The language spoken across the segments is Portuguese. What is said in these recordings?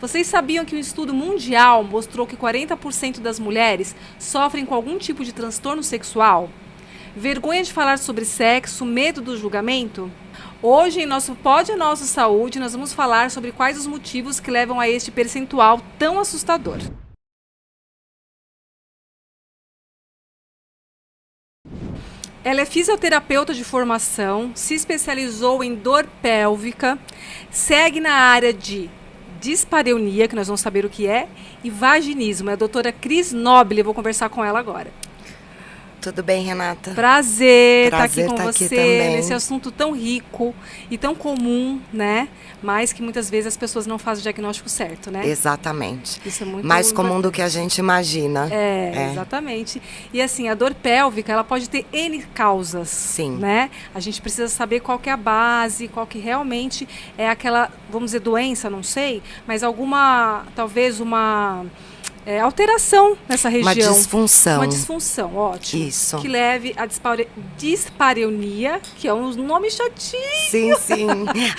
Vocês sabiam que um estudo mundial mostrou que 40% das mulheres sofrem com algum tipo de transtorno sexual? Vergonha de falar sobre sexo, medo do julgamento? Hoje, em nosso Pode a Nossa Saúde, nós vamos falar sobre quais os motivos que levam a este percentual tão assustador. Ela é fisioterapeuta de formação, se especializou em dor pélvica, segue na área de dispareunia, que nós vamos saber o que é, e vaginismo. É a doutora Cris Nobile, eu vou conversar com ela agora. Tudo bem, Renata? Prazer estar aqui com você, também. nesse assunto tão rico e tão comum, né? Mas que muitas vezes as pessoas não fazem o diagnóstico certo, né? Exatamente. Isso é muito mais comum importante do que a gente imagina. Exatamente. E assim, a dor pélvica, ela pode ter N causas. Sim. Né? A gente precisa saber qual que é a base, qual que realmente é aquela, vamos dizer, doença, não sei, mas talvez uma alteração nessa região. Uma disfunção. Uma disfunção, ótimo. Isso. Que leve à dispareunia, que é um nome chatinho. Sim.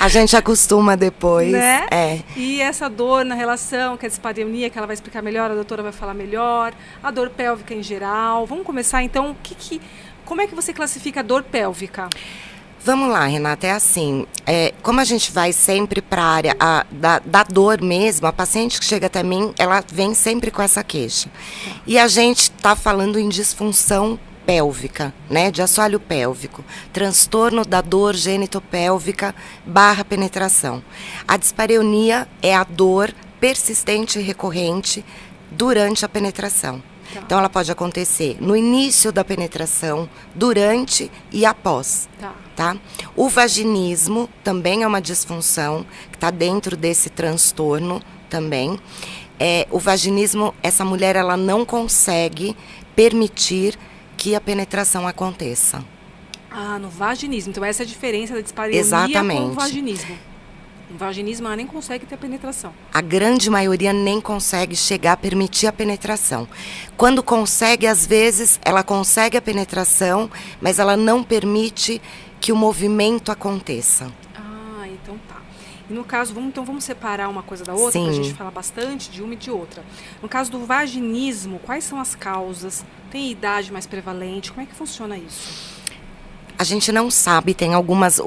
A gente acostuma depois. Né? É. E essa dor na relação, que é a dispareunia, que ela vai explicar melhor, a doutora vai falar melhor. A dor pélvica em geral. Vamos começar então, como é que você classifica a dor pélvica? Vamos lá, Renata, é assim, como a gente vai sempre para a área da dor mesmo, a paciente que chega até mim, ela vem sempre com essa queixa. E a gente está falando em disfunção pélvica, né, de assoalho pélvico, transtorno da dor gênito-pélvica / penetração. A dispareunia é a dor persistente e recorrente durante a penetração. Então, ela pode acontecer no início da penetração, durante e após. Tá? O vaginismo também é uma disfunção que está dentro desse transtorno também. O vaginismo, essa mulher ela não consegue permitir que a penetração aconteça. No vaginismo. Então, essa é a diferença da dispareunia com o vaginismo. O vaginismo, ela nem consegue ter penetração. A grande maioria nem consegue chegar a permitir a penetração. Quando consegue, às vezes, ela consegue a penetração, mas ela não permite que o movimento aconteça. Então tá. E no caso, vamos separar uma coisa da outra, para a gente falar bastante de uma e de outra. No caso do vaginismo, quais são as causas? Tem idade mais prevalente? Como é que funciona isso? A gente não sabe, tem algumas,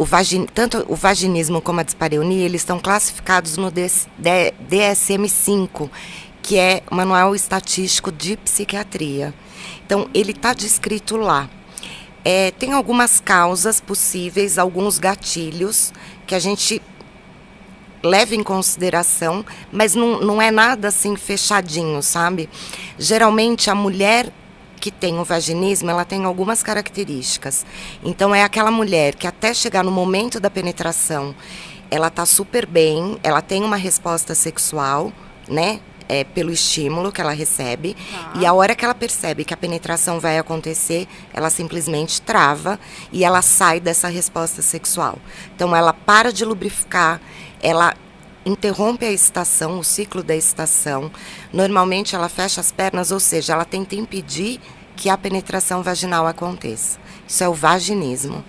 tanto o vaginismo como a dispareunia, eles estão classificados no DSM-5, que é o Manual Estatístico de Psiquiatria. Então, ele está descrito lá. Tem algumas causas possíveis, alguns gatilhos que a gente leva em consideração, mas não é nada assim fechadinho, sabe? Geralmente, a mulher que tem o vaginismo, ela tem algumas características. Então, é aquela mulher que até chegar no momento da penetração, ela está super bem, ela tem uma resposta sexual, né? Pelo estímulo que ela recebe. E a hora que ela percebe que a penetração vai acontecer, ela simplesmente trava e ela sai dessa resposta sexual. Então, ela para de lubrificar, ela interrompe a excitação, o ciclo da excitação. Normalmente ela fecha as pernas, ou seja, ela tenta impedir que a penetração vaginal aconteça. Isso é o vaginismo.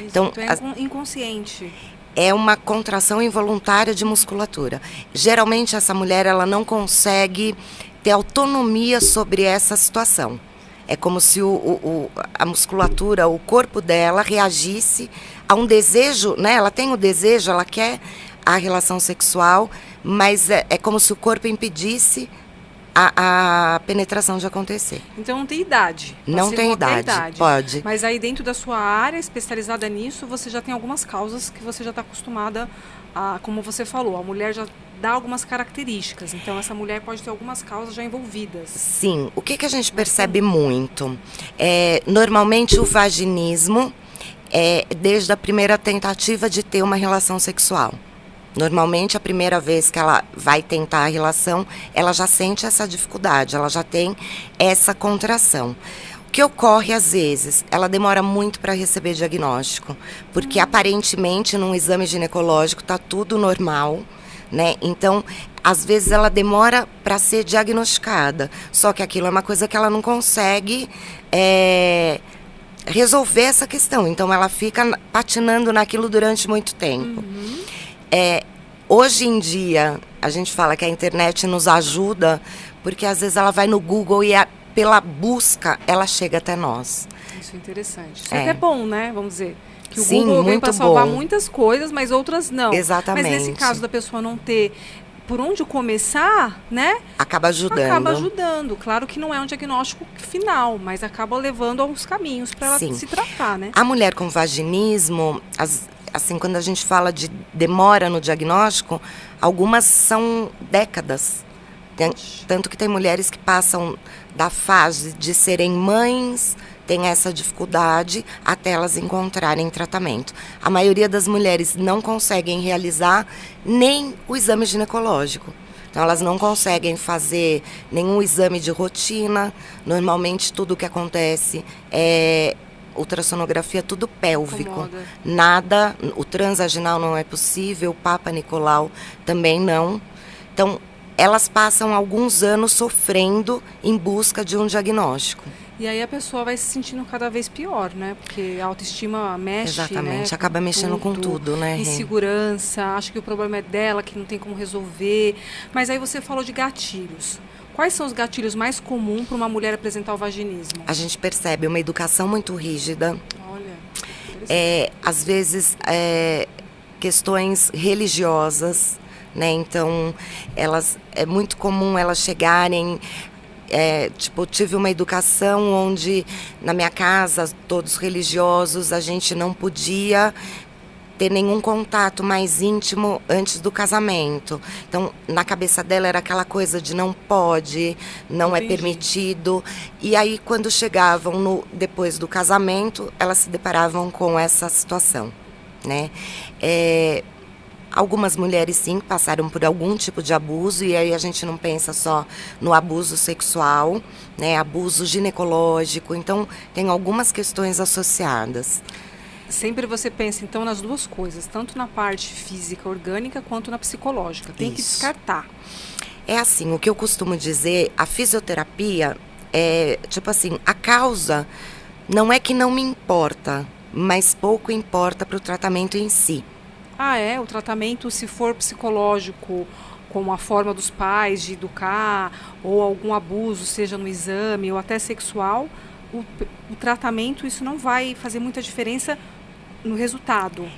Então é inconsciente. É uma contração involuntária de musculatura. Geralmente essa mulher ela não consegue ter autonomia sobre essa situação. É como se a musculatura, o corpo dela reagisse a um desejo, né? Ela tem o desejo, ela quer a relação sexual, mas é como se o corpo impedisse a penetração de acontecer. Então não tem idade? Não tem idade, pode. Mas aí dentro da sua área especializada nisso, você já tem algumas causas que você já está acostumada a, como você falou, a mulher já dá algumas características, então essa mulher pode ter algumas causas já envolvidas. Sim, o que a gente percebe muito? Normalmente o vaginismo é desde a primeira tentativa de ter uma relação sexual. Normalmente, a primeira vez que ela vai tentar a relação, ela já sente essa dificuldade, ela já tem essa contração. O que ocorre, às vezes, ela demora muito para receber diagnóstico, porque aparentemente, num exame ginecológico, está tudo normal, né? Então, às vezes, ela demora para ser diagnosticada, só que aquilo é uma coisa que ela não consegue resolver essa questão. Então, ela fica patinando naquilo durante muito tempo. Hoje em dia, a gente fala que a internet nos ajuda, porque às vezes ela vai no Google e pela busca ela chega até nós. Isso é interessante. Isso é até bom, né? Vamos dizer. Que o Sim, Google vem para salvar bom. muitas coisas, mas outras não. Exatamente. Mas nesse caso da pessoa não ter por onde começar, né? Acaba ajudando. Acaba ajudando. Claro que não é um diagnóstico final, mas acaba levando aos caminhos para ela se tratar, né? A mulher com vaginismo, assim, quando a gente fala de demora no diagnóstico, algumas são décadas. Tanto que tem mulheres que passam da fase de serem mães, tem essa dificuldade até elas encontrarem tratamento. A maioria das mulheres não conseguem realizar nem o exame ginecológico. Então, elas não conseguem fazer nenhum exame de rotina. Normalmente, tudo o que acontece é ultrassonografia, tudo pélvico. Incomoda. Nada, o transvaginal não é possível, o Papa Nicolau também não. Então, elas passam alguns anos sofrendo em busca de um diagnóstico. E aí a pessoa vai se sentindo cada vez pior, né? Porque a autoestima mexe, exatamente, né? acaba mexendo com tudo, né? Insegurança, acha que o problema é dela, que não tem como resolver. Mas aí você falou de gatilhos. Quais são os gatilhos mais comuns para uma mulher apresentar o vaginismo? A gente percebe uma educação muito rígida. Olha, às vezes, questões religiosas, né? Então, é muito comum elas chegarem... tive uma educação onde na minha casa, todos religiosos, a gente não podia ter nenhum contato mais íntimo antes do casamento. Então, na cabeça dela era aquela coisa de não pode, não é permitido. E aí, quando chegavam depois do casamento, elas se deparavam com essa situação, né? Algumas mulheres, sim, passaram por algum tipo de abuso, e aí a gente não pensa só no abuso sexual, né, abuso ginecológico, então tem algumas questões associadas. Sempre você pensa, então, nas duas coisas, tanto na parte física, orgânica, quanto na psicológica. Tem que descartar. É assim, o que eu costumo dizer, a fisioterapia tipo assim, a causa não é que não me importa, mas pouco importa para o tratamento em si. O tratamento, se for psicológico, como a forma dos pais de educar, ou algum abuso, seja no exame, ou até sexual, o tratamento, isso não vai fazer muita diferença no resultado.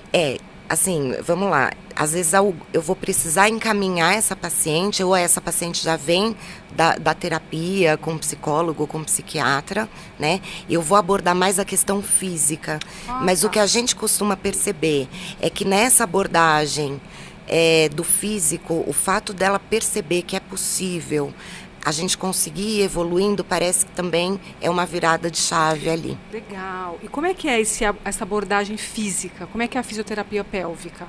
Assim, vamos lá, às vezes eu vou precisar encaminhar essa paciente, ou essa paciente já vem da terapia com psicólogo, com psiquiatra, né? Eu vou abordar mais a questão física, mas o que a gente costuma perceber é que nessa abordagem do físico, o fato dela perceber que é possível a gente conseguir ir evoluindo, parece que também é uma virada de chave ali. Legal. E como é que é essa abordagem física? Como é que é a fisioterapia pélvica?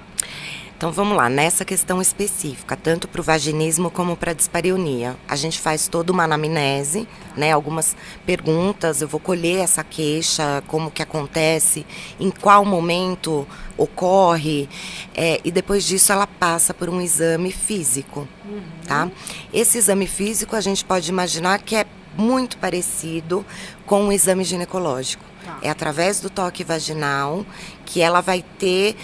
Então vamos lá, nessa questão específica, tanto para o vaginismo como para a dispareunia. A gente faz toda uma anamnese, né, algumas perguntas, eu vou colher essa queixa, como que acontece, em qual momento ocorre, e depois disso ela passa por um exame físico, tá? Esse exame físico a gente pode imaginar que é muito parecido com o exame ginecológico. É através do toque vaginal que ela vai ter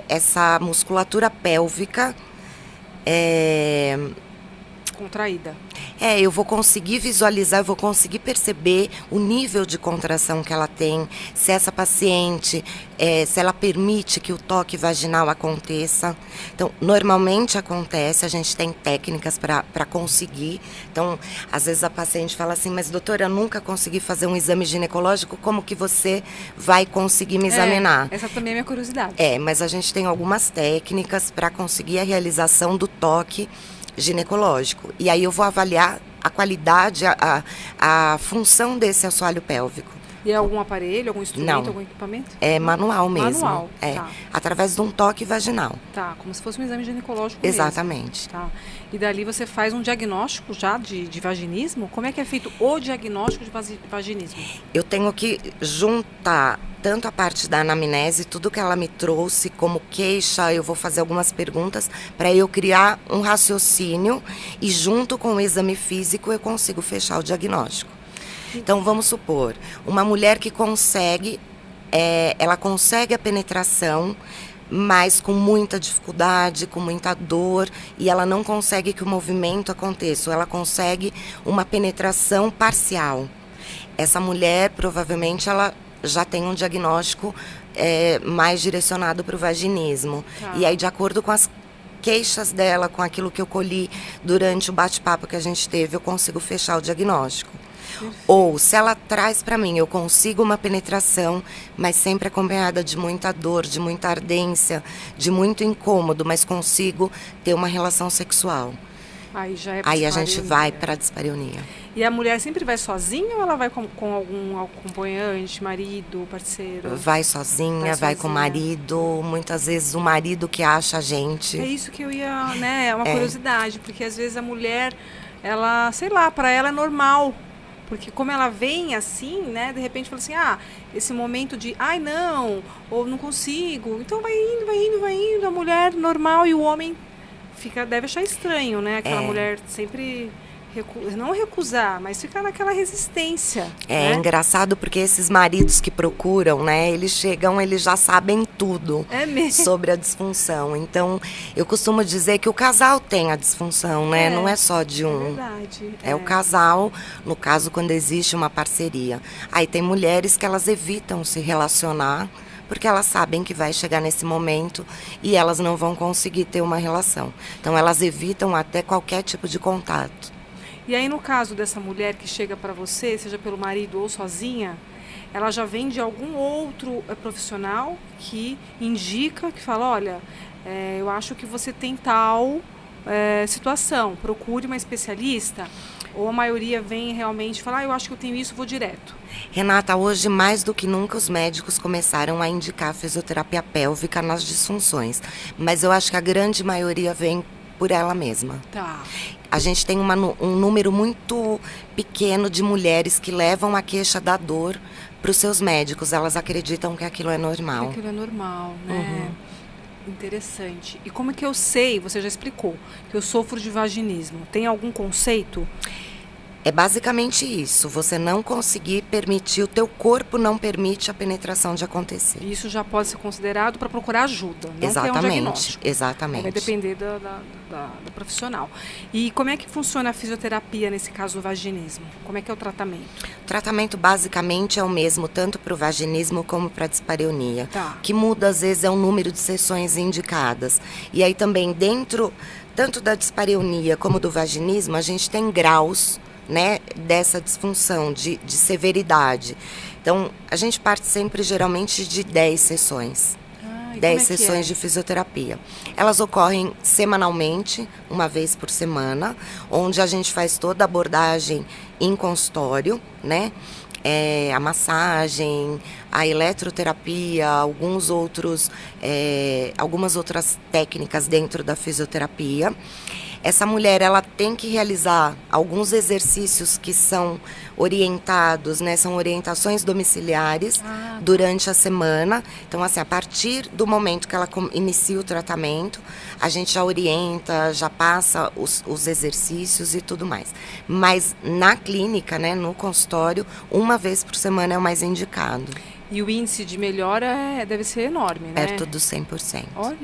essa musculatura pélvica contraída. Eu vou conseguir visualizar, eu vou conseguir perceber o nível de contração que ela tem, se essa paciente, se ela permite que o toque vaginal aconteça. Então, normalmente acontece, a gente tem técnicas para conseguir. Então, às vezes a paciente fala assim, mas doutora, eu nunca consegui fazer um exame ginecológico, como que você vai conseguir me examinar? Essa também é a minha curiosidade. Mas a gente tem algumas técnicas para conseguir a realização do toque ginecológico. E aí eu vou avaliar a qualidade, a função desse assoalho pélvico. E é algum aparelho, algum instrumento, Não. algum equipamento? É manual mesmo. Manual, tá. Através de um toque vaginal. Tá, como se fosse um exame ginecológico Exatamente. mesmo. Tá. E dali você faz um diagnóstico já de vaginismo? Como é que é feito o diagnóstico de vaginismo? Eu tenho que juntar tanto a parte da anamnese, tudo que ela me trouxe como queixa, eu vou fazer algumas perguntas para eu criar um raciocínio e junto com o exame físico eu consigo fechar o diagnóstico. Então, vamos supor, uma mulher que consegue, ela consegue a penetração, mas com muita dificuldade, com muita dor, e ela não consegue que o movimento aconteça, ou ela consegue uma penetração parcial. Essa mulher, provavelmente, ela já tem um diagnóstico mais direcionado para o vaginismo. Tá. E aí, de acordo com as queixas dela, com aquilo que eu colhi durante o bate-papo que a gente teve, eu consigo fechar o diagnóstico. Ou, se ela traz para mim, eu consigo uma penetração, mas sempre acompanhada de muita dor, de muita ardência, de muito incômodo, mas consigo ter uma relação sexual. Aí já é Aí a gente vai para a dispareunia. E a mulher sempre vai sozinha ou ela vai com algum acompanhante, marido, parceiro? Vai sozinha, vai com o marido, muitas vezes o marido que acha a gente. É isso que eu ia, né, é uma curiosidade, porque às vezes a mulher, ela, sei lá, para ela é normal. Porque como ela vem assim, né, de repente fala assim, esse momento de, ai não, ou não consigo, então vai indo, a mulher normal e o homem deve achar estranho, né, aquela mulher sempre, não recusar, mas ficar naquela resistência. É né? engraçado porque esses maridos que procuram, né, eles chegam, eles já sabem tudo sobre a disfunção. Então, eu costumo dizer que o casal tem a disfunção, né, não é só de um. É verdade. É o casal, no caso, quando existe uma parceria. Aí tem mulheres que elas evitam se relacionar, porque elas sabem que vai chegar nesse momento e elas não vão conseguir ter uma relação. Então, elas evitam até qualquer tipo de contato. E aí, no caso dessa mulher que chega para você, seja pelo marido ou sozinha, ela já vem de algum outro profissional que indica, que fala, olha, eu acho que você tem tal situação, procure uma especialista. Ou a maioria vem realmente e fala, eu acho que eu tenho isso, vou direto. Renata, hoje mais do que nunca os médicos começaram a indicar fisioterapia pélvica nas disfunções. Mas eu acho que a grande maioria vem por ela mesma. Tá. A gente tem um número muito pequeno de mulheres que levam a queixa da dor para os seus médicos. Elas acreditam que aquilo é normal. Que aquilo é normal, né? Interessante. E como é que eu sei, você já explicou, que eu sofro de vaginismo? Tem algum conceito? É basicamente isso, você não conseguir permitir, o teu corpo não permite a penetração de acontecer. Isso já pode ser considerado para procurar ajuda, não exatamente, que é um diagnóstico. Exatamente. Vai depender do profissional. E como é que funciona a fisioterapia nesse caso do vaginismo? Como é que é o tratamento? O tratamento basicamente é o mesmo, tanto para o vaginismo como para a dispareunia. Tá. O que muda às vezes é o número de sessões indicadas. E aí também dentro, tanto da dispareunia como do vaginismo, a gente tem graus, né, dessa disfunção, de severidade. Então, a gente parte sempre, geralmente, de 10 sessões. 10 sessões de fisioterapia. Elas ocorrem semanalmente, uma vez por semana, onde a gente faz toda a abordagem em consultório, né? A massagem, a eletroterapia, algumas outras técnicas dentro da fisioterapia. Essa mulher, ela tem que realizar alguns exercícios que são orientados, né? São orientações domiciliares durante a semana. Então, assim, a partir do momento que ela inicia o tratamento, a gente já orienta, já passa os exercícios e tudo mais. Mas na clínica, né, no consultório, uma vez por semana é o mais indicado. E o índice de melhora deve ser enorme, né? Perto dos 100%. Olha,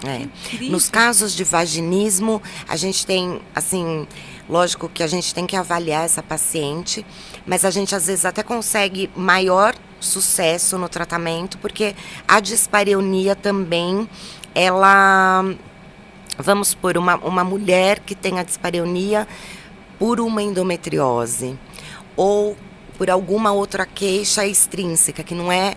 que incrível. Nos casos de vaginismo, a gente tem, assim, lógico que a gente tem que avaliar essa paciente, mas a gente às vezes até consegue maior sucesso no tratamento, porque a dispareunia também, ela, vamos supor, uma mulher que tem a dispareunia por uma endometriose, ou por alguma outra queixa extrínseca, que não é...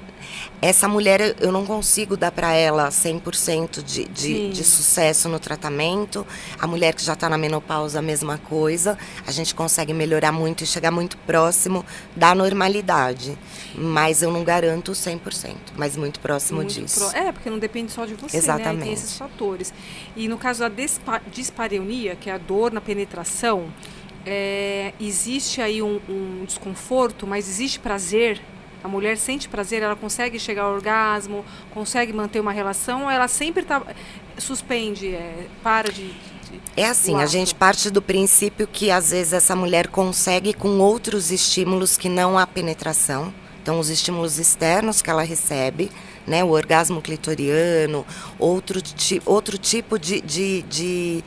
Essa mulher, eu não consigo dar para ela 100% de sucesso no tratamento. A mulher que já está na menopausa, a mesma coisa. A gente consegue melhorar muito e chegar muito próximo da normalidade. Mas eu não garanto 100%, mas muito próximo disso. Porque não depende só de você, exatamente, né? Tem esses fatores. E no caso da dispareunia, que é a dor na penetração, existe aí um desconforto, mas existe prazer? A mulher sente prazer, ela consegue chegar ao orgasmo, consegue manter uma relação, ou ela sempre suspende, para de... É assim, a gente parte do princípio que às vezes essa mulher consegue com outros estímulos que não a penetração. Então, os estímulos externos que ela recebe, né? O orgasmo clitoriano, outro tipo de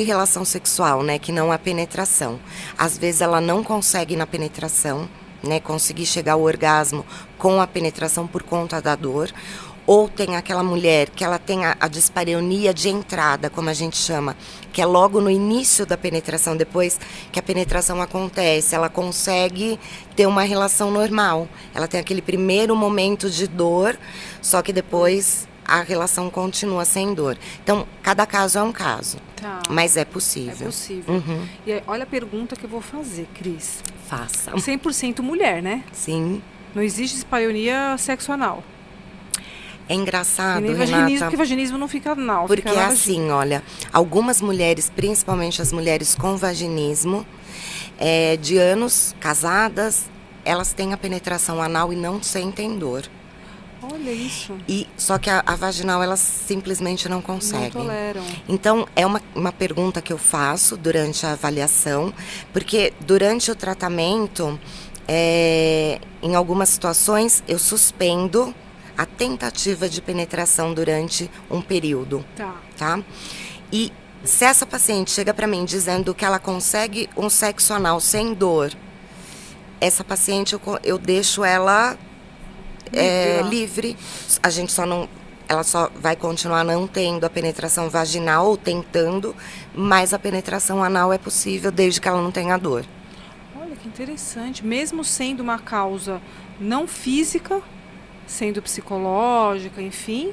relação sexual, né? Que não a penetração. Às vezes ela não consegue na penetração, né? Conseguir chegar ao orgasmo com a penetração por conta da dor. Ou tem aquela mulher que ela tem a dispareunia de entrada, como a gente chama, que é logo no início da penetração, depois que a penetração acontece, ela consegue ter uma relação normal. Ela tem aquele primeiro momento de dor, só que depois a relação continua sem dor. Então, cada caso é um caso, mas é possível. É possível. Uhum. E aí, olha a pergunta que eu vou fazer, Cris. Faça. 100% mulher, né? Sim. Não existe dispareunia sexo anal. É engraçado, nem Renata, vaginismo, porque vaginismo não fica anal. porque fica é assim, olha, algumas mulheres, principalmente as mulheres com vaginismo, de anos casadas, elas têm a penetração anal e não sentem dor. Olha isso. Só que a vaginal, elas simplesmente não conseguem. Não toleram. Então, é uma pergunta que eu faço durante a avaliação, porque durante o tratamento, em algumas situações, eu suspendo a tentativa de penetração durante um período, tá? E se essa paciente chega para mim dizendo que ela consegue um sexo anal sem dor, essa paciente eu deixo ela livre. A gente ela só vai continuar não tendo a penetração vaginal ou tentando, mas a penetração anal é possível desde que ela não tenha dor. Olha que interessante, mesmo sendo uma causa não física, sendo psicológica, enfim,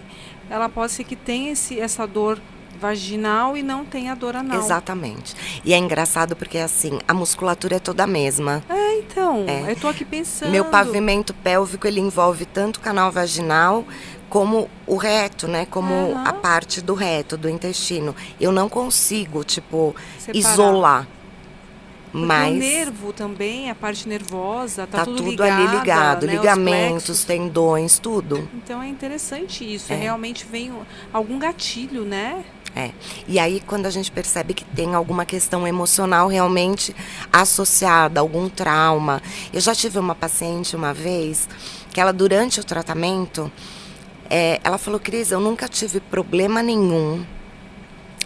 ela pode ser que tenha essa dor vaginal e não tenha dor anal. Exatamente. E é engraçado porque, assim, a musculatura é toda a mesma. Então, eu tô aqui pensando. Meu pavimento pélvico, ele envolve tanto o canal vaginal como o reto, né? Como a parte do reto, do intestino. Eu não consigo, separar. Isolar. Porque mas o nervo também, a parte nervosa, tá tudo tudo ligado, ali ligado, né? ligamentos, tendões, tudo. Então é interessante isso, realmente vem algum gatilho, né? E aí quando a gente percebe que tem alguma questão emocional realmente associada, algum trauma. Eu já tive uma paciente uma vez, que ela durante o tratamento, ela falou, Cris, eu nunca tive problema nenhum.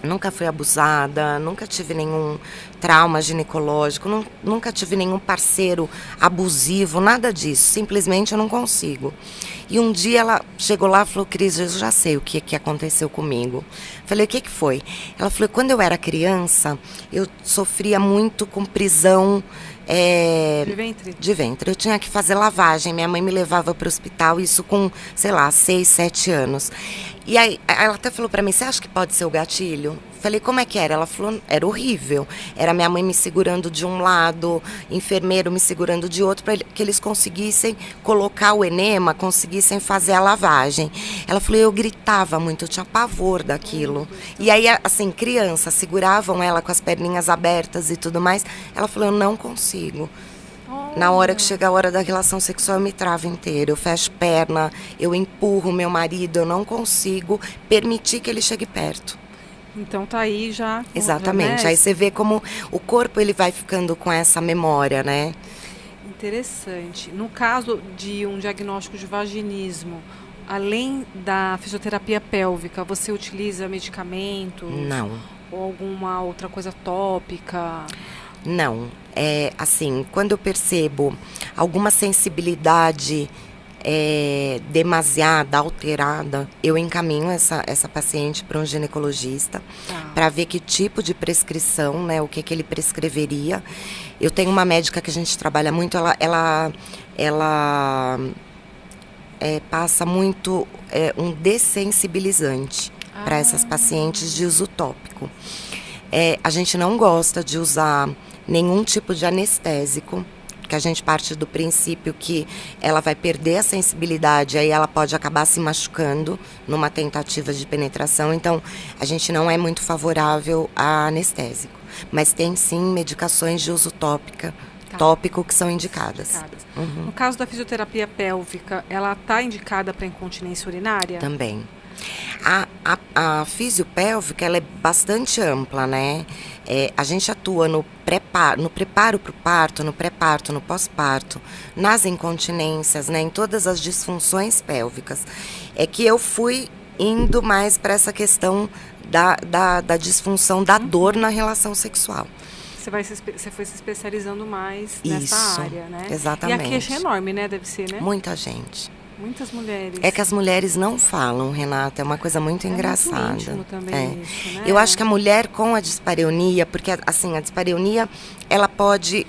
Nunca fui abusada, nunca tive nenhum trauma ginecológico, nunca tive nenhum parceiro abusivo, nada disso. Simplesmente eu não consigo. E um dia ela chegou lá e falou, Cris, eu já sei o que aconteceu comigo. Falei, o que foi? Ela falou, quando eu era criança, eu sofria muito com prisão de ventre. Eu tinha que fazer lavagem. Minha mãe me levava para o hospital, isso com, 6, 7 anos. E aí, ela até falou para mim, você acha que pode ser o gatilho? Falei, como é que era? Ela falou, era horrível. Era minha mãe me segurando de um lado, enfermeiro me segurando de outro, para que eles conseguissem colocar o enema, conseguissem fazer a lavagem. Ela falou, eu gritava muito, eu tinha pavor daquilo. E aí, assim, criança, seguravam ela com as perninhas abertas e tudo mais. Ela falou, eu não consigo. Na hora que chega a hora da relação sexual, eu me travo inteira, eu fecho perna, eu empurro meu marido, eu não consigo permitir que ele chegue perto. Então tá aí já. Exatamente, aí você vê como o corpo ele vai ficando com essa memória, né? Interessante. No caso de um diagnóstico de vaginismo, além da fisioterapia pélvica, você utiliza medicamentos? Não. Ou alguma outra coisa tópica? Não, assim, quando eu percebo alguma sensibilidade demasiada, alterada, eu encaminho essa paciente para um ginecologista para ver que tipo de prescrição, né, o que ele prescreveria. Eu tenho uma médica que a gente trabalha muito, ela passa muito um dessensibilizante para essas pacientes de uso tópico. A gente não gosta de usar nenhum tipo de anestésico, porque a gente parte do princípio que ela vai perder a sensibilidade, aí ela pode acabar se machucando numa tentativa de penetração, então a gente não é muito favorável a anestésico. Mas tem sim medicações de uso tópico que são indicadas. Uhum. No caso da fisioterapia pélvica, ela está indicada para incontinência urinária? Também. A fisiopélvica, ela é bastante ampla, né? A gente atua no preparo para o parto, no pré-parto, no pós-parto, nas incontinências, né? Em todas as disfunções pélvicas. É que eu fui indo mais para essa questão da disfunção da dor na relação sexual. Você foi se especializando mais Isso, nessa área, né? Exatamente. E a queixa é enorme, né? Deve ser, né? Muita gente. Muitas mulheres. É que as mulheres não falam, Renata, é uma coisa muito engraçada. Muito íntimo também isso, né? Eu acho que a mulher com a dispareunia, porque assim, a dispareunia, ela pode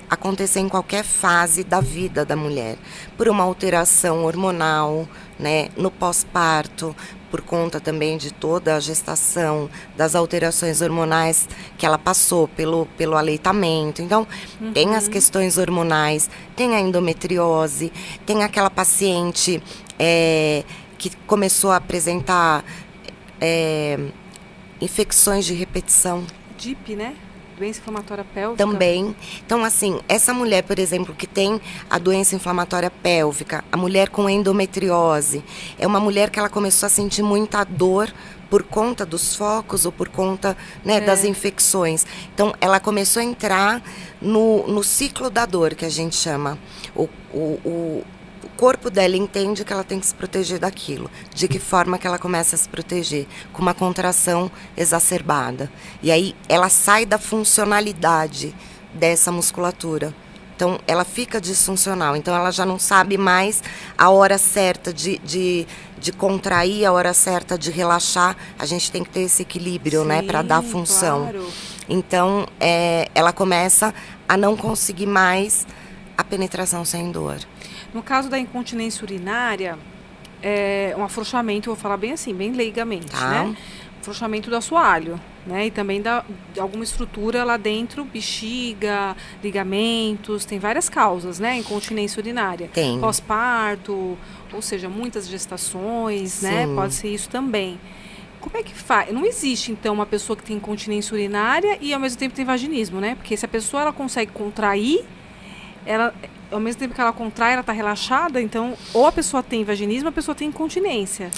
acontecer em qualquer fase da vida da mulher, por uma alteração hormonal, né, no pós-parto, por conta também de toda a gestação, das alterações hormonais que ela passou pelo aleitamento. Então, tem as questões hormonais, tem a endometriose, tem aquela paciente que começou a apresentar infecções de repetição. DIP, né? Doença inflamatória pélvica. Também. Então, assim, essa mulher, por exemplo, que tem a doença inflamatória pélvica, a mulher com endometriose, é uma mulher que ela começou a sentir muita dor por conta dos focos ou por conta, né, das infecções. Então, ela começou a entrar no ciclo da dor, que a gente chama. O corpo dela entende que ela tem que se proteger daquilo. De que forma que ela começa a se proteger? Com uma contração exacerbada. E aí ela sai da funcionalidade dessa musculatura. Então ela fica disfuncional. Então ela já não sabe mais a hora certa de contrair, a hora certa de relaxar. A gente tem que ter esse equilíbrio, sim, né, para dar função. Claro. Então ela começa a não conseguir mais a penetração sem dor. No caso da incontinência urinária, é um afrouxamento, vou falar bem assim, bem leigamente, né? Afrouxamento do assoalho, né? E também de alguma estrutura lá dentro, bexiga, ligamentos, tem várias causas, né? Incontinência urinária. Tem. Pós-parto, ou seja, muitas gestações, Sim. né? Pode ser isso também. Como é que faz? Não existe, então, uma pessoa que tem incontinência urinária e, ao mesmo tempo, tem vaginismo, né? Porque se a pessoa ela consegue contrair, ela... Ao mesmo tempo que ela contrai, ela está relaxada, então ou a pessoa tem vaginismo ou a pessoa tem incontinência.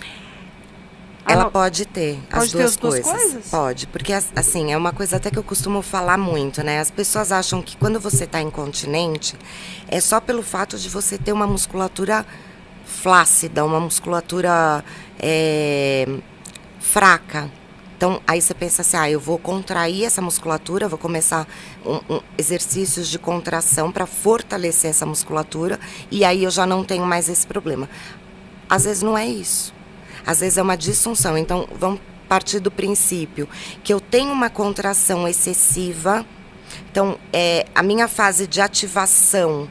Ela pode ter as duas coisas? Pode, porque assim, é uma coisa até que eu costumo falar muito, né? As pessoas acham que quando você está incontinente, é só pelo fato de você ter uma musculatura flácida, uma musculatura fraca. Então, aí você pensa assim, eu vou contrair essa musculatura, vou começar exercícios de contração para fortalecer essa musculatura e aí eu já não tenho mais esse problema. Às vezes não é isso. Às vezes é uma disfunção. Então, vamos partir do princípio que eu tenho uma contração excessiva. Então, a minha fase de ativação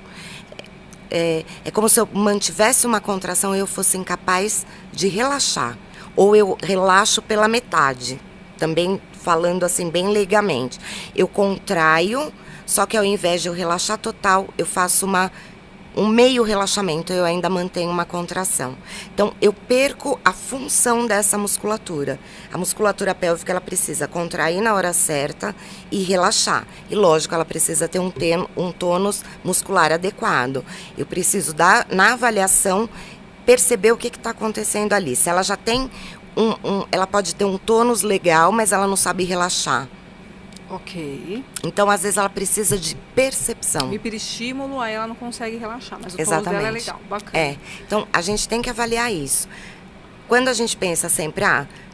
é como se eu mantivesse uma contração e eu fosse incapaz de relaxar. Ou eu relaxo pela metade, também falando assim bem leigamente. Eu contraio, só que ao invés de eu relaxar total, eu faço um meio relaxamento, eu ainda mantenho uma contração. Então, eu perco a função dessa musculatura. A musculatura pélvica, ela precisa contrair na hora certa e relaxar. E, lógico, ela precisa ter um tônus muscular adequado. Eu preciso, na avaliação, perceber o que está acontecendo ali. Se ela já tem ela pode ter um tônus legal, mas ela não sabe relaxar. Ok. Então, às vezes, ela precisa de percepção. Hiperestímulo, aí ela não consegue relaxar, mas o tônus Exatamente. dela é legal, bacana. Então, a gente tem que avaliar isso. Quando a gente pensa sempre,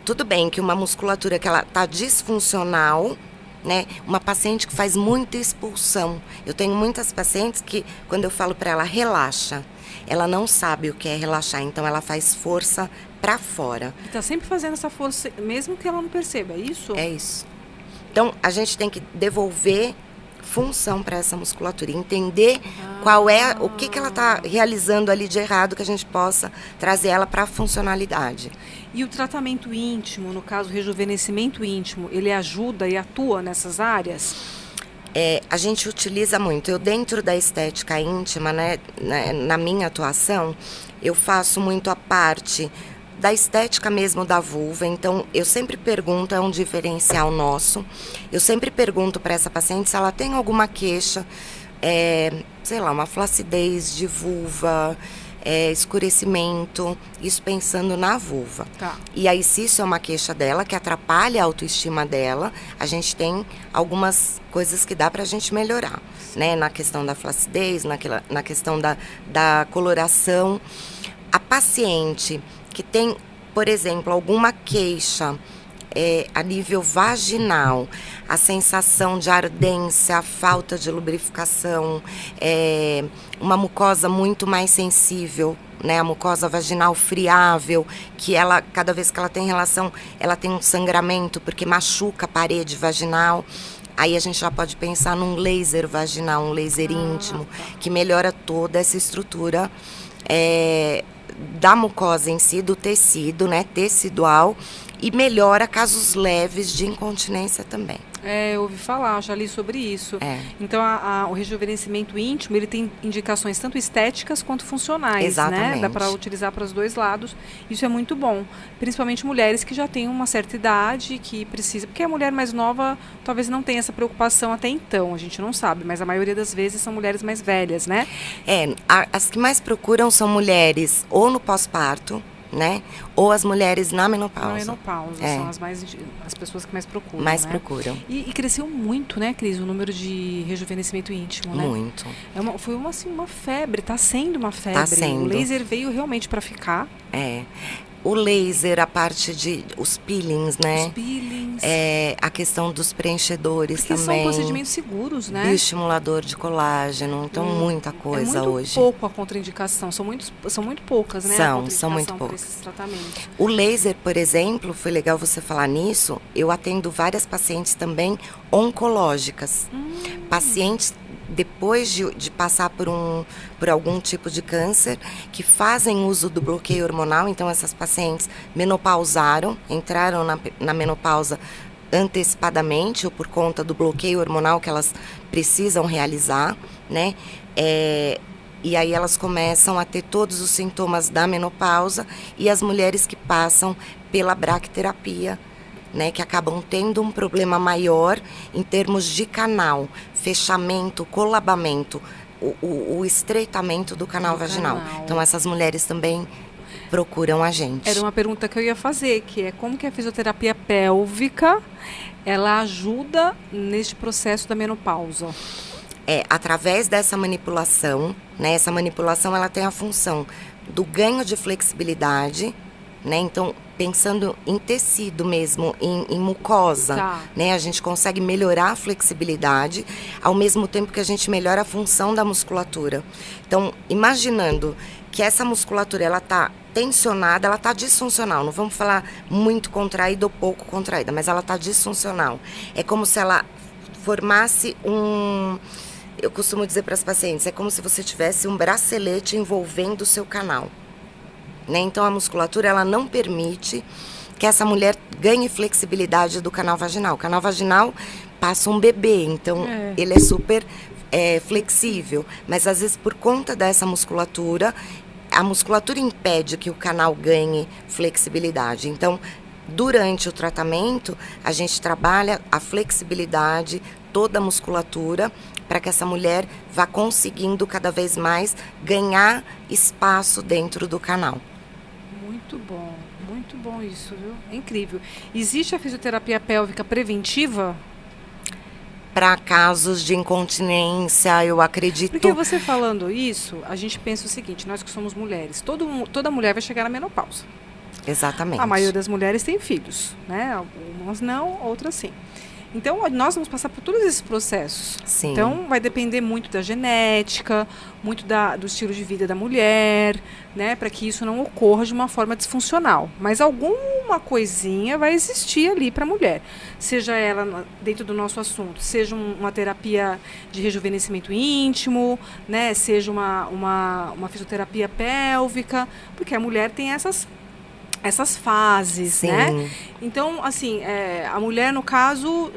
tudo bem que uma musculatura que ela está disfuncional, né? Uma paciente que faz muita expulsão. Eu tenho muitas pacientes que, quando eu falo para ela, relaxa, ela não sabe o que é relaxar, então ela faz força para fora. E tá sempre fazendo essa força, mesmo que ela não perceba, é isso? É isso. Então, a gente tem que devolver função para essa musculatura, entender o que ela está realizando ali de errado, que a gente possa trazer ela para a funcionalidade. E o tratamento íntimo, no caso, o rejuvenescimento íntimo, ele ajuda e atua nessas áreas? A gente utiliza muito. Eu, dentro da estética íntima, né, na minha atuação, eu faço muito a parte da estética mesmo da vulva. Então, eu sempre pergunto, é um diferencial nosso, eu sempre pergunto para essa paciente se ela tem alguma queixa, sei lá, uma flacidez de vulva, escurecimento, isso pensando na vulva. Tá. E aí, se isso é uma queixa dela, que atrapalha a autoestima dela, a gente tem algumas coisas que dá pra gente melhorar, né? Na questão da flacidez, na questão da coloração. A paciente que tem, por exemplo, alguma queixa a nível vaginal, a sensação de ardência, a falta de lubrificação, uma mucosa muito mais sensível, né? A mucosa vaginal friável, que ela, cada vez que ela tem relação, ela tem um sangramento porque machuca a parede vaginal. Aí a gente já pode pensar num laser vaginal, um laser íntimo, que melhora toda essa estrutura da mucosa em si, do tecido, né, tecidual, e melhora casos leves de incontinência também. Eu ouvi falar, já li sobre isso. Então, o rejuvenescimento íntimo, ele tem indicações tanto estéticas quanto funcionais, exatamente, né? Dá para utilizar para os dois lados. Isso é muito bom. Principalmente mulheres que já têm uma certa idade, que precisa... Porque a mulher mais nova talvez não tenha essa preocupação até então, a gente não sabe. Mas a maioria das vezes são mulheres mais velhas, né? As que mais procuram são mulheres ou no pós-parto, né? Ou as mulheres na menopausa. Na menopausa, são as pessoas que mais procuram. Mais procuram. E cresceu muito, né, Cris, o número de rejuvenescimento íntimo, né? Muito. Foi uma febre, está sendo uma febre. Tá sendo. O laser veio realmente para ficar. O laser, a parte de... Os peelings, né? Os peelings. A questão dos preenchedores também. São procedimentos seguros, né? Bioestimulador de colágeno. Então, muita coisa hoje. É muito pouco a contraindicação. São muito poucas, né? São muito poucas. Esses tratamentos. O laser, por exemplo, foi legal você falar nisso. Eu atendo várias pacientes também oncológicas. Pacientes depois de passar por algum tipo de câncer, que fazem uso do bloqueio hormonal. Então, essas pacientes menopausaram, entraram na menopausa antecipadamente, ou por conta do bloqueio hormonal que elas precisam realizar, né? E aí elas começam a ter todos os sintomas da menopausa, e as mulheres que passam pela bracterapia, né, que acabam tendo um problema maior em termos de canal, fechamento, colabamento, o estreitamento do canal vaginal. Então, essas mulheres também procuram a gente. Era uma pergunta que eu ia fazer, que é como que a fisioterapia pélvica, ela ajuda neste processo da menopausa? Através dessa manipulação, né, essa manipulação ela tem a função do ganho de flexibilidade, né? Então, pensando em tecido mesmo, em mucosa, né? A gente consegue melhorar a flexibilidade, ao mesmo tempo que a gente melhora a função da musculatura. Então, imaginando que essa musculatura, ela está tensionada, ela está disfuncional. Não vamos falar muito contraída ou pouco contraída, mas ela está disfuncional. É como se ela formasse eu costumo dizer para as pacientes, é como se você tivesse um bracelete envolvendo o seu canal. Né? Então, a musculatura, ela não permite que essa mulher ganhe flexibilidade do canal vaginal. O canal vaginal passa um bebê, então ele é super flexível. Mas, às vezes, por conta dessa musculatura, a musculatura impede que o canal ganhe flexibilidade. Então, durante o tratamento, a gente trabalha a flexibilidade, toda a musculatura, para que essa mulher vá conseguindo cada vez mais ganhar espaço dentro do canal. Muito bom isso, viu? É incrível. Existe a fisioterapia pélvica preventiva? Para casos de incontinência, eu acredito... Porque você falando isso, a gente pensa o seguinte, nós que somos mulheres, toda mulher vai chegar na menopausa. Exatamente. A maioria das mulheres tem filhos, né? Algumas não, outras sim. Então, nós vamos passar por todos esses processos. Sim. Então, vai depender muito da genética, muito do estilo de vida da mulher, né? Para que isso não ocorra de uma forma disfuncional. Mas alguma coisinha vai existir ali para a mulher. Seja ela, dentro do nosso assunto, seja uma terapia de rejuvenescimento íntimo, né? Seja uma fisioterapia pélvica, porque a mulher tem essas fases, sim, né? Então, assim, a mulher, no caso,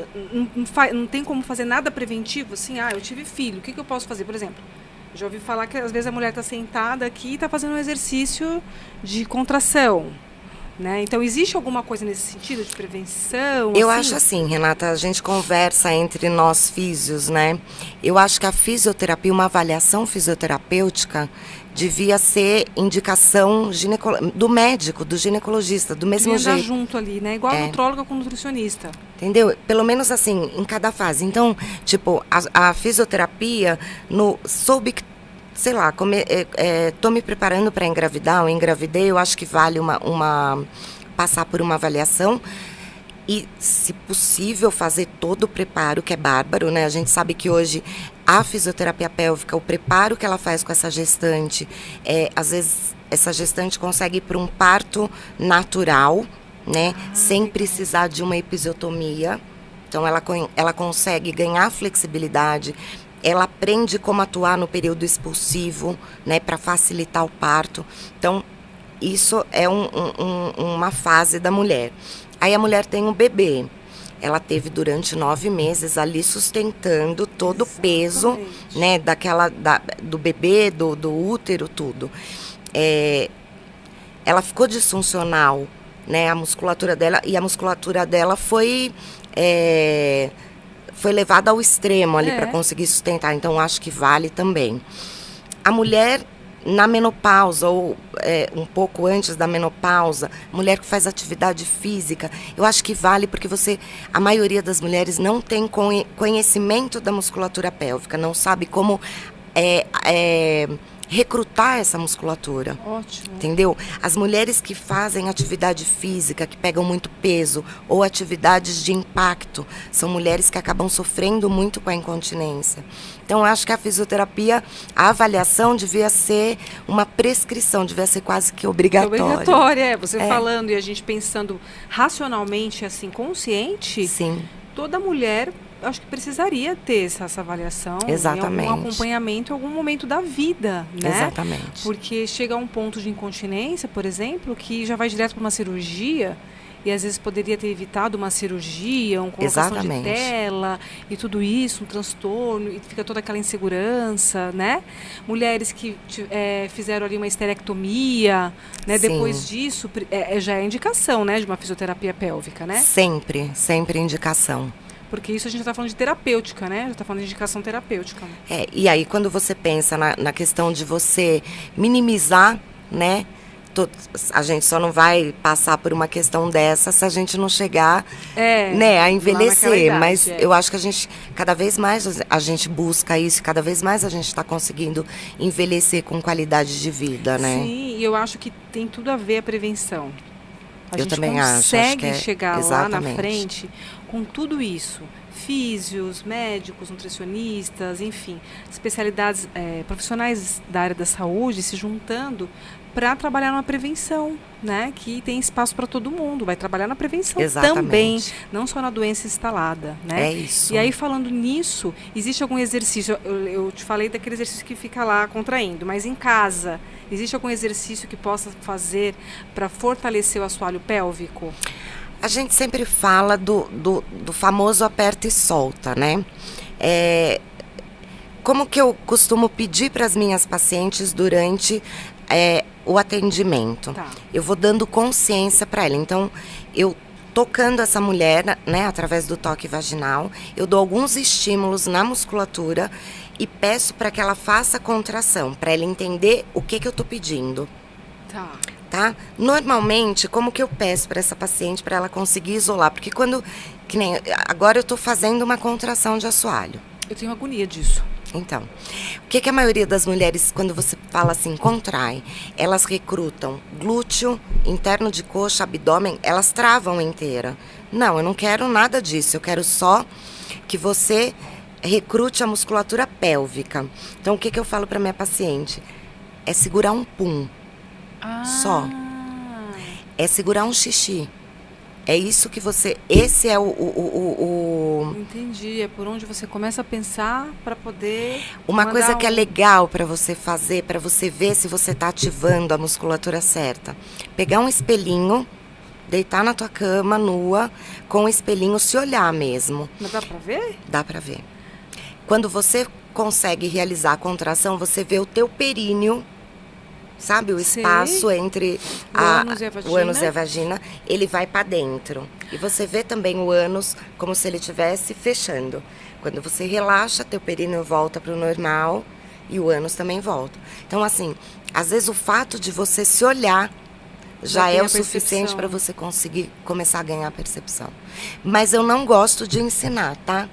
não tem como fazer nada preventivo, assim, eu tive filho, o que eu posso fazer? Por exemplo, eu já ouvi falar que às vezes a mulher está sentada aqui e está fazendo um exercício de contração, né? Então, existe alguma coisa nesse sentido de prevenção? Eu assim? acho assim, Renata, a gente conversa entre nós físios, né? Eu acho que a fisioterapia, uma avaliação fisioterapêutica, devia ser indicação do médico, do ginecologista, do mesmo Devia andar jeito. junto ali, né? Igual a nutróloga com nutricionista. Entendeu? Pelo menos assim, em cada fase. Então, tipo, a fisioterapia, soube que, sei lá, tô me preparando para engravidar, eu engravidei, eu acho que vale passar por uma avaliação e, se possível, fazer todo o preparo, que é bárbaro, né? A gente sabe que hoje a fisioterapia pélvica, o preparo que ela faz com essa gestante, às vezes essa gestante consegue ir para um parto natural, né? Sem precisar de uma episiotomia. Então, ela consegue ganhar flexibilidade, ela aprende como atuar no período expulsivo, né? Para facilitar o parto. Então, isso é uma fase da mulher. Aí a mulher tem um bebê. Ela teve durante 9 meses ali sustentando todo o peso, né, do bebê, do útero, tudo. Ela ficou disfuncional, né, a musculatura dela foi levada ao extremo ali para conseguir sustentar. Então, acho que vale também. A mulher na menopausa ou um pouco antes da menopausa, mulher que faz atividade física, eu acho que vale porque a maioria das mulheres não tem conhecimento da musculatura pélvica, não sabe como recrutar essa musculatura. Ótimo. Entendeu? As mulheres que fazem atividade física, que pegam muito peso, ou atividades de impacto, são mulheres que acabam sofrendo muito com a incontinência. Então, eu acho que a fisioterapia, a avaliação devia ser uma prescrição, devia ser quase que obrigatória. Obrigatória, você falando e a gente pensando racionalmente, assim, consciente. Sim. Toda mulher, acho que precisaria ter essa avaliação. Exatamente. Em algum acompanhamento em algum momento da vida, né? Exatamente. Porque chega a um ponto de incontinência, por exemplo, que já vai direto para uma cirurgia e às vezes poderia ter evitado uma cirurgia, uma colocação de tela e tudo isso, um transtorno, e fica toda aquela insegurança, né? Mulheres que fizeram ali uma esterectomia, né? Depois disso, já é indicação, né? De uma fisioterapia pélvica, né? Sempre indicação. Porque isso a gente já está falando de terapêutica, né? Já está falando de indicação terapêutica. E aí quando você pensa na questão de você minimizar, né? A gente só não vai passar por uma questão dessa se a gente não chegar né, a envelhecer. Idade, mas eu acho que cada vez mais a gente busca isso, cada vez mais a gente está conseguindo envelhecer com qualidade de vida, né? Sim, e eu acho que tem tudo a ver a prevenção. A gente também consegue chegar exatamente lá na frente com tudo isso. Físios, médicos, nutricionistas, enfim, especialidades, profissionais da área da saúde se juntando para trabalhar numa prevenção, né? Que tem espaço para todo mundo, vai trabalhar na prevenção também, não só na doença instalada, né? É isso. E aí, falando nisso, existe algum exercício, eu te falei daquele exercício que fica lá contraindo, mas em casa, existe algum exercício que possa fazer para fortalecer o assoalho pélvico? A gente sempre fala do famoso aperta e solta, né? Como que eu costumo pedir para as minhas pacientes durante o atendimento? Tá. Eu vou dando consciência para ela. Então, eu tocando essa mulher, né, através do toque vaginal, eu dou alguns estímulos na musculatura e peço para que ela faça contração, para ela entender o que eu estou pedindo. Tá? Normalmente, como que eu peço para essa paciente para ela conseguir isolar? Porque agora eu estou fazendo uma contração de assoalho. Eu tenho agonia disso. Então, o que a maioria das mulheres, quando você fala assim, contrai, elas recrutam glúteo, interno de coxa, abdômen, elas travam inteira. Não, eu não quero nada disso, eu quero só que você recrute a musculatura pélvica. Então, o que eu falo para minha paciente? É segurar um pum. Só. É segurar um xixi. É isso que você... Esse é Entendi. É por onde você começa a pensar para poder... Uma coisa que é legal para você fazer, para você ver se você está ativando a musculatura certa. Pegar um espelhinho, deitar na tua cama, nua, com o espelhinho, se olhar mesmo. Mas dá para ver? Dá para ver. Quando você consegue realizar a contração, você vê o teu períneo sabe? O Sei. espaço entre O ânus e a vagina. o ânus e a vagina, ele vai para dentro. E você vê também o ânus como se ele estivesse fechando. Quando você relaxa, teu períneo volta para o normal e o ânus também volta. Então, assim, às vezes o fato de você se olhar já é o suficiente para você conseguir começar a ganhar percepção. Mas eu não gosto de ensinar, tá?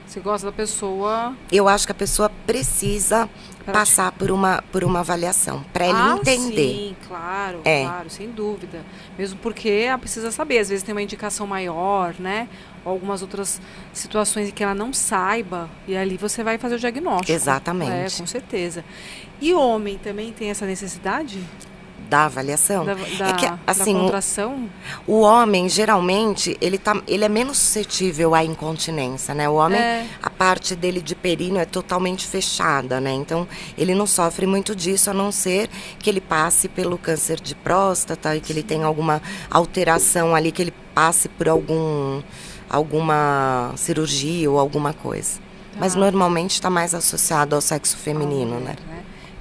Você gosta da pessoa... Eu acho que a pessoa precisa passar por uma avaliação, para ele entender. Sim, claro, claro, sem dúvida. Mesmo porque ela precisa saber, às vezes tem uma indicação maior, né? Ou algumas outras situações em que ela não saiba, e ali você vai fazer o diagnóstico. Exatamente. Com certeza. E homem também tem essa necessidade? Da avaliação? É que, assim, da contração? O homem, geralmente, ele é menos suscetível à incontinência, né? O homem, a parte dele de períneo é totalmente fechada, né? Então, ele não sofre muito disso, a não ser que ele passe pelo câncer de próstata e que ele tenha alguma alteração ali, que ele passe por alguma cirurgia ou alguma coisa. Mas, normalmente, está mais associado ao sexo feminino, né?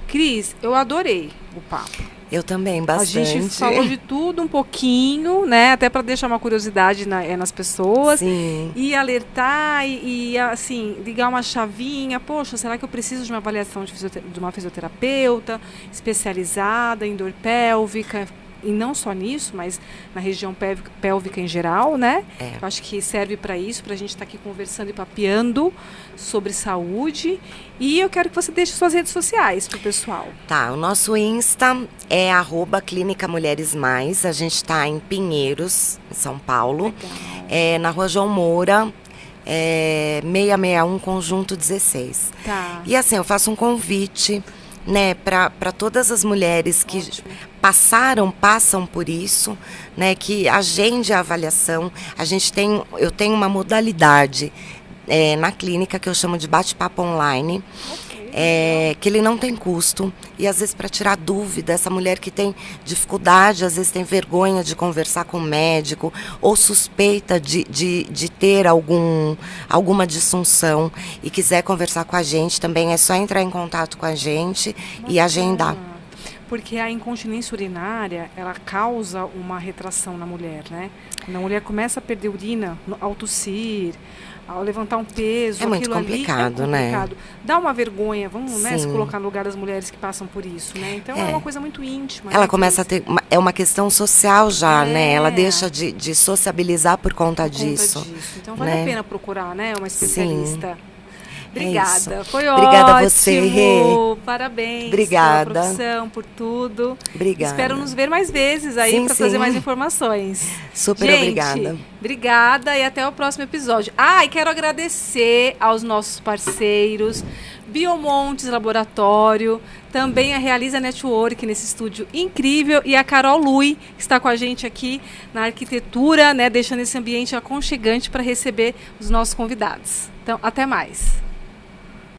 Cris, eu adorei o papo. Eu também, bastante. A gente falou de tudo um pouquinho, né? Até para deixar uma curiosidade nas pessoas. Sim. E alertar e, assim, ligar uma chavinha. Poxa, será que eu preciso de uma avaliação de uma fisioterapeuta especializada em dor pélvica? E não só nisso, mas na região pélvica em geral, né? Eu acho que serve para isso, para a gente estar aqui conversando e papeando sobre saúde. E eu quero que você deixe suas redes sociais para o pessoal. Tá, o nosso Insta é @Clínica Mulheres Mais. A gente está em Pinheiros, em São Paulo. Legal. Na Rua João Moura, 661, Conjunto 16. Tá. E assim, eu faço um convite, né, para todas as mulheres que passam por isso, né, que agende a avaliação. Eu tenho uma modalidade na clínica que eu chamo de bate-papo online, que ele não tem custo, e às vezes para tirar dúvida, essa mulher que tem dificuldade, às vezes tem vergonha de conversar com o médico, ou suspeita de ter alguma disfunção e quiser conversar com a gente, também é só entrar em contato com a gente e agendar. Porque a incontinência urinária, ela causa uma retração na mulher, né? Quando a mulher começa a perder urina ao tossir, ao levantar um peso, é muito complicado, né? Dá uma vergonha, vamos, né, se colocar no lugar das mulheres que passam por isso, né? Então é uma coisa muito íntima. Ela começa a ter, é uma questão social já, né? Ela deixa de sociabilizar por conta disso. Então vale a pena procurar, né, uma especialista. Sim. Obrigada, foi Obrigada ótimo. A você, Rê. Parabéns Obrigada. pela profissão, por tudo. Obrigada. Espero nos ver mais vezes aí para trazer mais informações. Super obrigada. Obrigada e até o próximo episódio. E quero agradecer aos nossos parceiros, Biomontes Laboratório, também a Realiza Network nesse estúdio incrível e a Carol Lui, que está com a gente aqui na arquitetura, né, deixando esse ambiente aconchegante para receber os nossos convidados. Então, até mais.